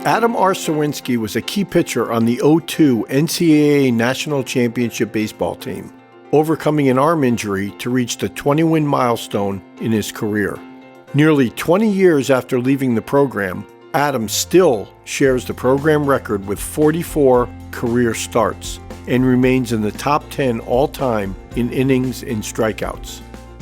Adam R. Czerwinski was a key pitcher on the '02 NCAA National Championship baseball team, overcoming an arm injury to reach the 20-win milestone in his career. Nearly 20 years after leaving the program, Adam still shares the program record with 44 career starts and remains in the top 10 all-time in innings and strikeouts.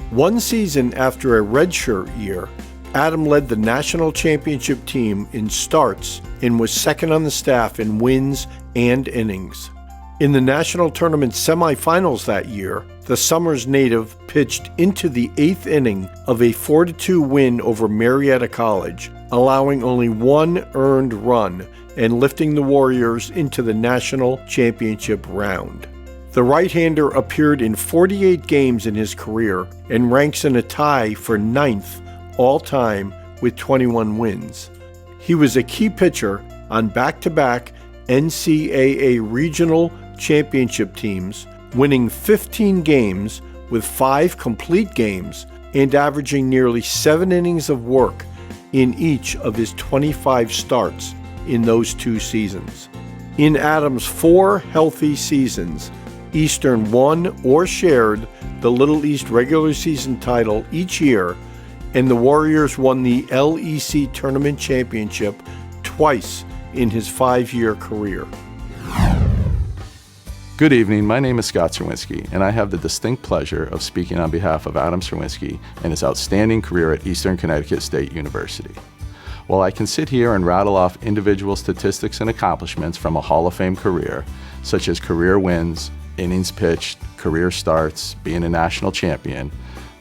One season after a redshirt year, Adam led the national championship team in starts and was second on the staff in wins and innings. In the national tournament semifinals that year, the Summers native pitched into the 8th inning of a 4-2 win over Marietta College, allowing only one earned run and lifting the Warriors into the national championship round. The right-hander appeared in 48 games in his career and ranks in a tie for 9th all-time with 21 wins. He was a key pitcher on back-to-back NCAA regional championship teams, winning 15 games with 5 complete games and averaging nearly 7 innings of work in each of his 25 starts in those 2 seasons. In Adams' 4 healthy seasons, Eastern won or shared the Little East regular season title each year, and the Warriors won the LEC Tournament Championship twice in his 5-year career. Good evening, my name is Scott Czerwinski, and I have the distinct pleasure of speaking on behalf of Adam Czerwinski and his outstanding career at Eastern Connecticut State University. While I can sit here and rattle off individual statistics and accomplishments from a Hall of Fame career, such as career wins, innings pitched, career starts, being a national champion,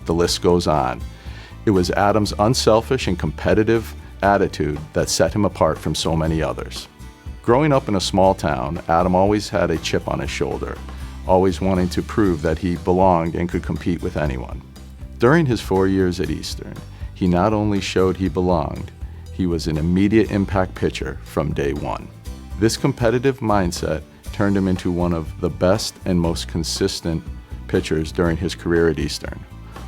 the list goes on. It was Adam's unselfish and competitive attitude that set him apart from so many others. Growing up in a small town, Adam always had a chip on his shoulder, always wanting to prove that he belonged and could compete with anyone. During his 4 years at Eastern, he not only showed he belonged, he was an immediate impact pitcher from day one. This competitive mindset turned him into one of the best and most consistent pitchers during his career at Eastern.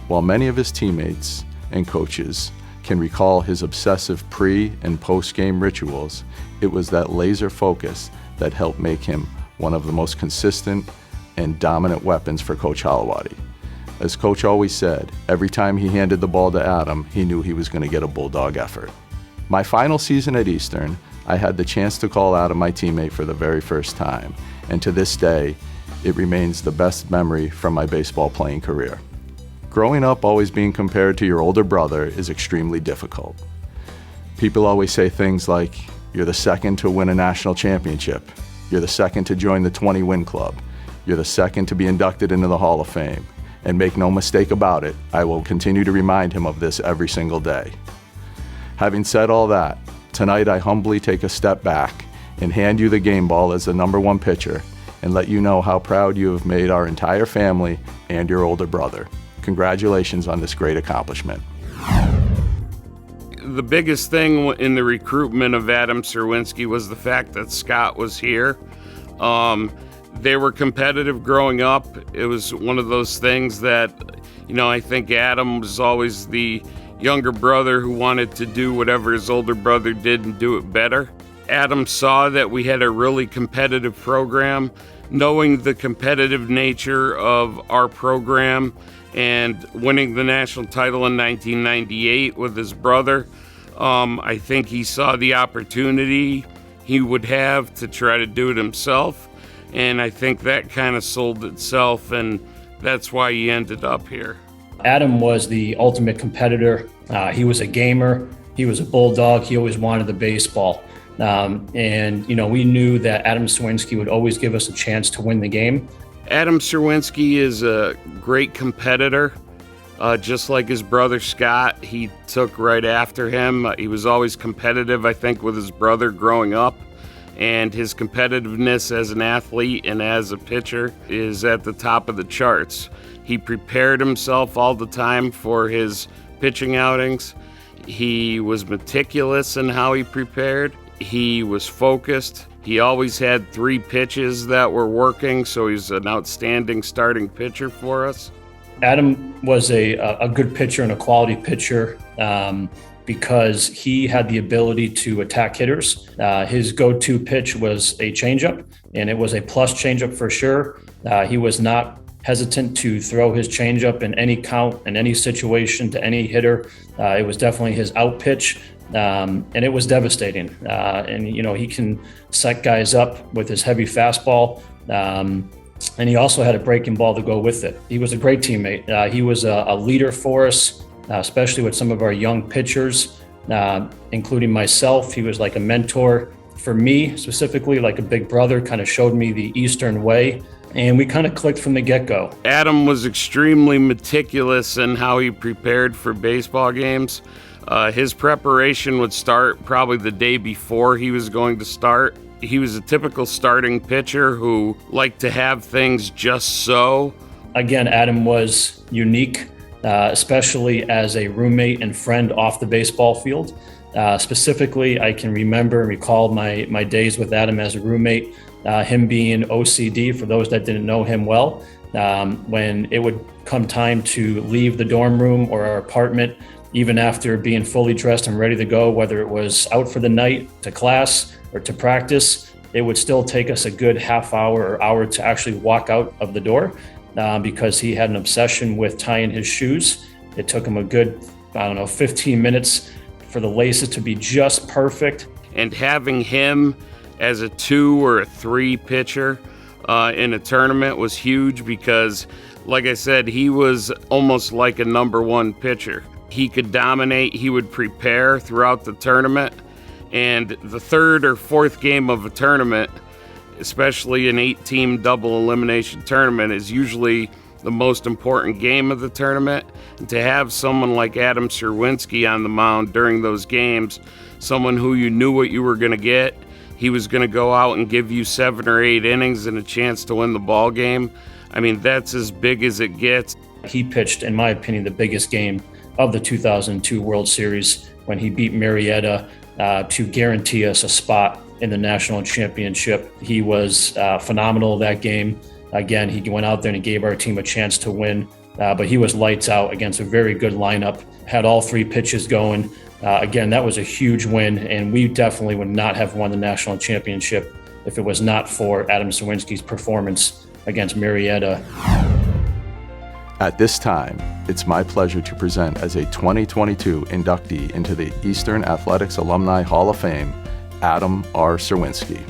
While many of his teammates and coaches can recall his obsessive pre- and post-game rituals, it was that laser focus that helped make him one of the most consistent and dominant weapons for Coach Holowati. As Coach always said, every time he handed the ball to Adam, he knew he was going to get a bulldog effort. My final season at Eastern, I had the chance to call Adam my teammate for the very first time, and to this day, it remains the best memory from my baseball playing career. Growing up always being compared to your older brother is extremely difficult. People always say things like, you're the second to win a national championship, you're the second to join the 20-win club, you're the second to be inducted into the Hall of Fame. And make no mistake about it, I will continue to remind him of this every single day. Having said all that, tonight I humbly take a step back and hand you the game ball as the #1 pitcher and let you know how proud you have made our entire family and your older brother. Congratulations on this great accomplishment. The biggest thing in the recruitment of Adam Czerwinski was the fact that Scott was here. They were competitive growing up. It was one of those things that, I think Adam was always the younger brother who wanted to do whatever his older brother did and do it better. Adam saw that we had a really competitive program. Knowing the competitive nature of our program and winning the national title in 1998 with his brother, I think he saw the opportunity he would have to try to do it himself, and I think that kind of sold itself, and that's why he ended up here. Adam was the ultimate competitor. He was a gamer. He was a bulldog. He always wanted the baseball. We knew that Adam Czerwinski would always give us a chance to win the game. Adam Czerwinski is a great competitor. Just like his brother Scott, he took right after him. He was always competitive, I think, with his brother growing up. And his competitiveness as an athlete and as a pitcher is at the top of the charts. He prepared himself all the time for his pitching outings. He was meticulous in how he prepared. He was focused. He always had 3 pitches that were working, so he's an outstanding starting pitcher for us. Adam was a good pitcher and a quality pitcher. because he had the ability to attack hitters. His go-to pitch was a changeup, and it was a plus changeup for sure. He was not hesitant to throw his changeup in any count, in any situation, to any hitter. It was definitely his out pitch, and it was devastating. And he can set guys up with his heavy fastball, and he also had a breaking ball to go with it. He was a great teammate. He was a leader for us, especially with some of our young pitchers, including myself. He was like a mentor for me, specifically like a big brother, kind of showed me the Eastern way. And we kind of clicked from the get-go. Adam was extremely meticulous in how he prepared for baseball games. His preparation would start probably the day before he was going to start. He was a typical starting pitcher who liked to have things just so. Again, Adam was unique, especially as a roommate and friend off the baseball field. Specifically, I can remember and recall my days with Adam as a roommate. Him being OCD, for those that didn't know him well, when it would come time to leave the dorm room or our apartment, even after being fully dressed and ready to go, whether it was out for the night, to class, or to practice, it would still take us a good half hour or hour to actually walk out of the door because he had an obsession with tying his shoes. It took him a good, 15 minutes for the laces to be just perfect. And having him as a 2 or a 3 pitcher in a tournament was huge because, like I said, he was almost like a number 1 pitcher. He could dominate, he would prepare throughout the tournament, and the 3rd or 4th game of a tournament, especially an 8-team double elimination tournament, is usually the most important game of the tournament. And to have someone like Adam Czerwinski on the mound during those games, someone who you knew what you were going to get, he was going to go out and give you 7 or 8 innings and a chance to win the ball game. I mean, that's as big as it gets. He pitched, in my opinion, the biggest game of the 2002 World Series when he beat Marietta to guarantee us a spot in the national championship. He was phenomenal that game. Again, he went out there and he gave our team a chance to win, but he was lights out against a very good lineup, had all 3 pitches going. Again, that was a huge win, and we definitely would not have won the national championship if it was not for Adam Czerwinski's performance against Marietta. At this time, it's my pleasure to present as a 2022 inductee into the Eastern Athletics Alumni Hall of Fame, Adam R. Czerwinski.